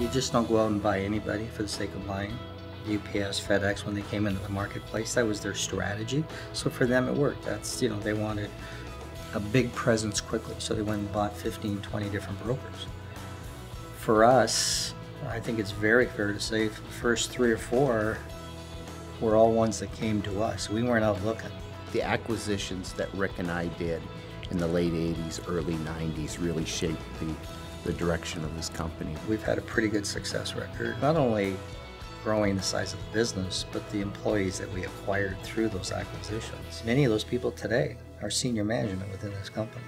You just don't go out and buy anybody for the sake of buying. UPS, FedEx, when they came into the marketplace, that was their strategy. So for them, it worked. That's, they wanted a big presence quickly, so they went and bought 15, 20 different brokers. For us, I think it's very fair to say the first 3 or 4 were all ones that came to us. We weren't out looking. The acquisitions that Rick and I did in the late 80s, early 90s really shaped the direction of this company. We've had a pretty good success record, not only growing the size of the business, but the employees that we acquired through those acquisitions. Many of those people today are senior management within this company.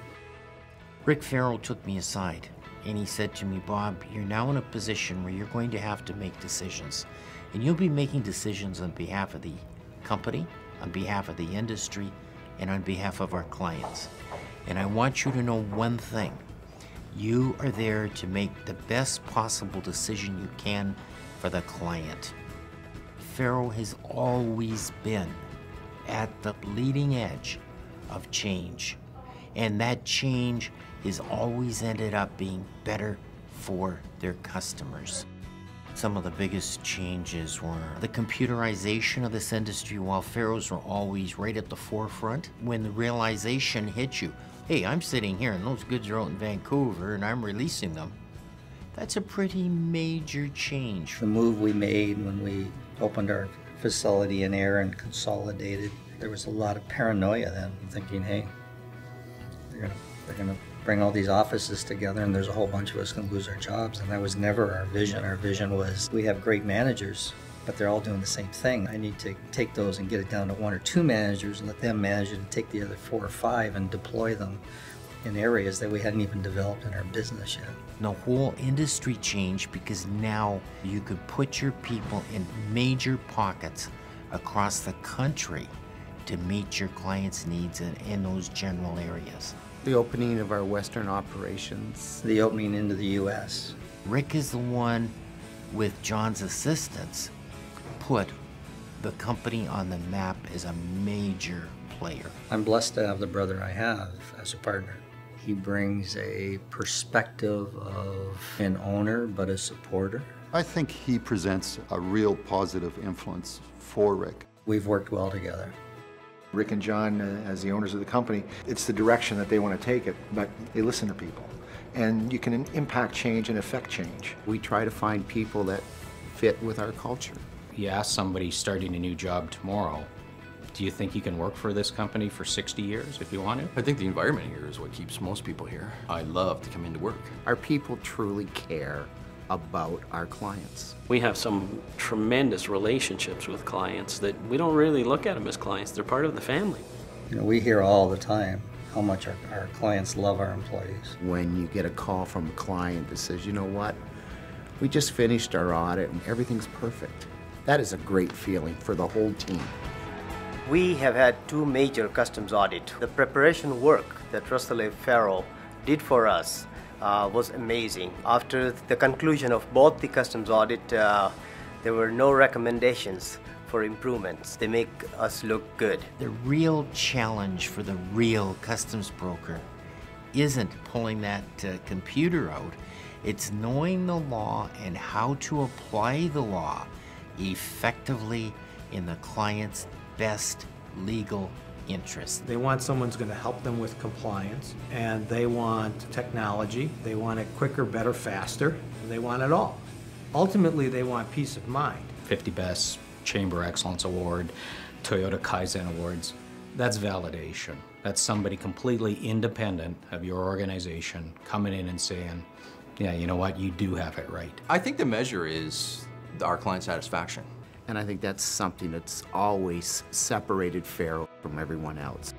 Rick Farrow took me aside and he said to me, Bob, you're now in a position where you're going to have to make decisions. And you'll be making decisions on behalf of the company, on behalf of the industry, and on behalf of our clients. And I want you to know one thing. You are there to make the best possible decision you can for the client. Farrow has always been at the leading edge of change. And that change has always ended up being better for their customers. Some of the biggest changes were the computerization of this industry, while Farrows were always right at the forefront. When the realization hit you, hey, I'm sitting here and those goods are out in Vancouver and I'm releasing them. That's a pretty major change. The move we made when we opened our facility in Ayr and consolidated, there was a lot of paranoia then, thinking, hey, they're gonna bring all these offices together and there's a whole bunch of us going to lose our jobs. And that was never our vision. Our vision was, we have great managers, but they're all doing the same thing. I need to take those and get it down to 1 or 2 managers and let them manage it and take the other 4 or 5 and deploy them in areas that we hadn't even developed in our business yet. The whole industry changed because now you could put your people in major pockets across the country to meet your clients' needs in those general areas. The opening of our Western operations. The opening into the U.S. Rick is the one, with John's assistance, put the company on the map as a major player. I'm blessed to have the brother I have as a partner. He brings a perspective of an owner, but a supporter. I think he presents a real positive influence for Rick. We've worked well together. Rick and John, as the owners of the company, it's the direction that they want to take it, but they listen to people. And you can impact change and affect change. We try to find people that fit with our culture. You ask somebody starting a new job tomorrow, do you think you can work for this company for 60 years if you want to? I think the environment here is what keeps most people here. I love to come into work. Our people truly care about our clients. We have some tremendous relationships with clients that we don't really look at them as clients. They're part of the family. We hear all the time how much our clients love our employees. When you get a call from a client that says, you know what, we just finished our audit and everything's perfect. That is a great feeling for the whole team. We have had 2 major customs audits. The preparation work that Russell A. Farrow did for us was amazing. After the conclusion of both the customs audit, there were no recommendations for improvements. They make us look good. The real challenge for the real customs broker isn't pulling that computer out. It's knowing the law and how to apply the law effectively in the client's best legal interest. They want someone who's going to help them with compliance, and they want technology. They want it quicker, better, faster. They want it all. Ultimately, they want peace of mind. 50 Best Chamber Excellence Award, Toyota Kaizen Awards, that's validation. That's somebody completely independent of your organization coming in and saying, yeah, you know what, you do have it right. I think the measure is our client satisfaction. And I think that's something that's always separated Farrow from everyone else.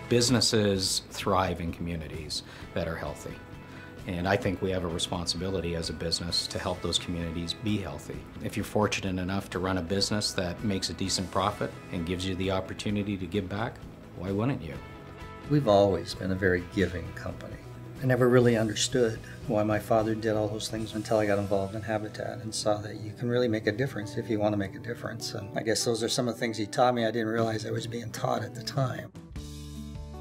Businesses thrive in communities that are healthy. And I think we have a responsibility as a business to help those communities be healthy. If you're fortunate enough to run a business that makes a decent profit and gives you the opportunity to give back, why wouldn't you? We've always been a very giving company. I never really understood why my father did all those things until I got involved in Habitat and saw that you can really make a difference if you want to make a difference. And I guess those are some of the things he taught me I didn't realize I was being taught at the time.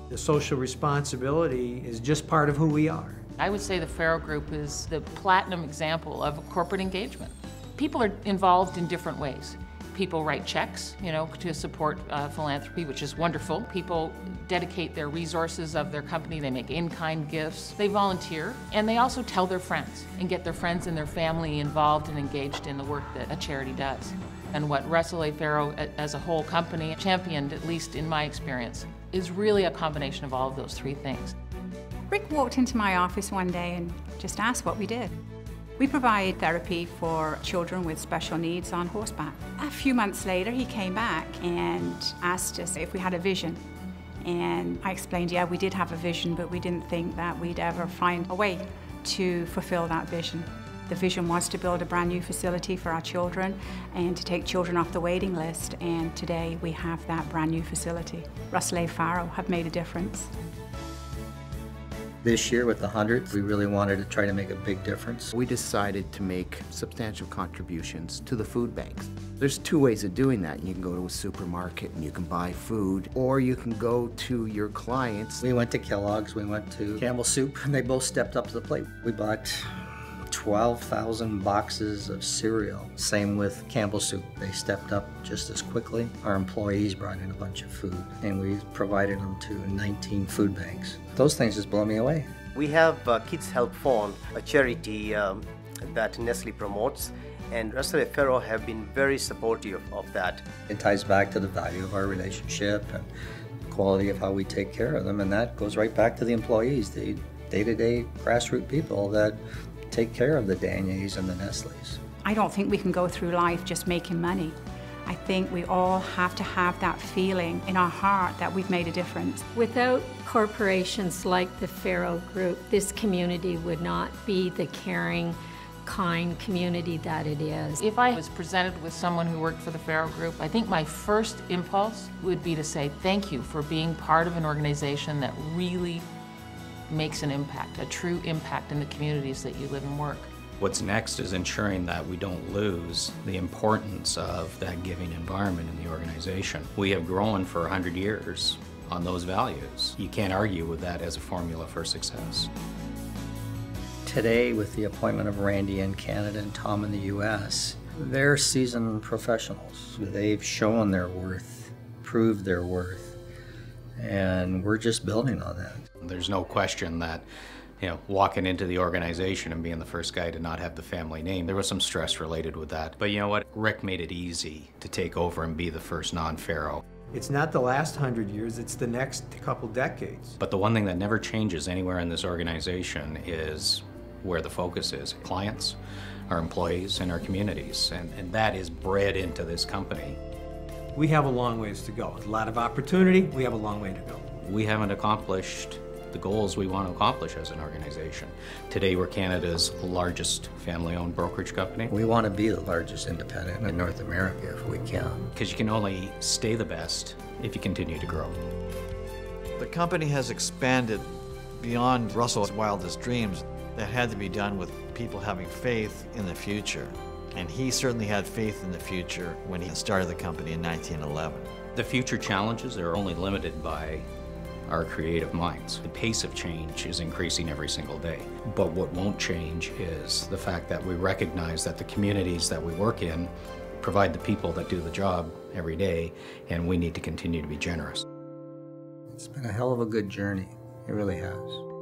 The social responsibility is just part of who we are. I would say the Farrow Group is the platinum example of corporate engagement. People are involved in different ways. People write checks, to support philanthropy, which is wonderful. People dedicate their resources of their company. They make in-kind gifts. They volunteer, and they also tell their friends and get their friends and their family involved and engaged in the work that a charity does. And what Russell A. Farrow, as a whole company, championed, at least in my experience, is really a combination of all of those three things. Rick walked into my office one day and just asked what we did. We provide therapy for children with special needs on horseback. A few months later, he came back and asked us if we had a vision. And I explained, yeah, we did have a vision, but we didn't think that we'd ever find a way to fulfill that vision. The vision was to build a brand new facility for our children and to take children off the waiting list. And today we have that brand new facility. Russell A. Farrow have made a difference. This year with the 100th, we really wanted to try to make a big difference. We decided to make substantial contributions to the food banks. There's two ways of doing that. You can go to a supermarket and you can buy food, or you can go to your clients. We went to Kellogg's, we went to Campbell Soup, and they both stepped up to the plate. We bought 12,000 boxes of cereal. Same with Campbell Soup. They stepped up just as quickly. Our employees brought in a bunch of food, and we provided them to 19 food banks. Those things just blow me away. We have Kids Help Fund, a charity that Nestle promotes, and Russell A. Farrow have been very supportive of that. It ties back to the value of our relationship and the quality of how we take care of them, and that goes right back to the employees, the day-to-day grassroots people that take care of the Daniers and the Nestles. I don't think we can go through life just making money. I think we all have to have that feeling in our heart that we've made a difference. Without corporations like the Farrow Group, this community would not be the caring, kind community that it is. If I was presented with someone who worked for the Farrow Group, I think my first impulse would be to say thank you for being part of an organization that really makes an impact, a true impact in the communities that you live and work. What's next is ensuring that we don't lose the importance of that giving environment in the organization. We have grown for 100 years on those values. You can't argue with that as a formula for success. Today, with the appointment of Randy in Canada and Tom in the US, they're seasoned professionals. They've shown their worth, proved their worth, and we're just building on that. There's no question that, walking into the organization and being the first guy to not have the family name, there was some stress related with that. But you know what? Rick made it easy to take over and be the first non-Farrow. It's not the last 100 years, it's the next couple decades. But the one thing that never changes anywhere in this organization is where the focus is. Clients, our employees, and our communities. And that is bred into this company. We have a long ways to go. A lot of opportunity, we have a long way to go. We haven't accomplished the goals we want to accomplish as an organization. Today we're Canada's largest family-owned brokerage company. We want to be the largest independent in North America if we can. Because you can only stay the best if you continue to grow. The company has expanded beyond Russell's wildest dreams. That had to be done with people having faith in the future. And he certainly had faith in the future when he started the company in 1911. The future challenges are only limited by our creative minds. The pace of change is increasing every single day. But what won't change is the fact that we recognize that the communities that we work in provide the people that do the job every day, and we need to continue to be generous. It's been a hell of a good journey. It really has.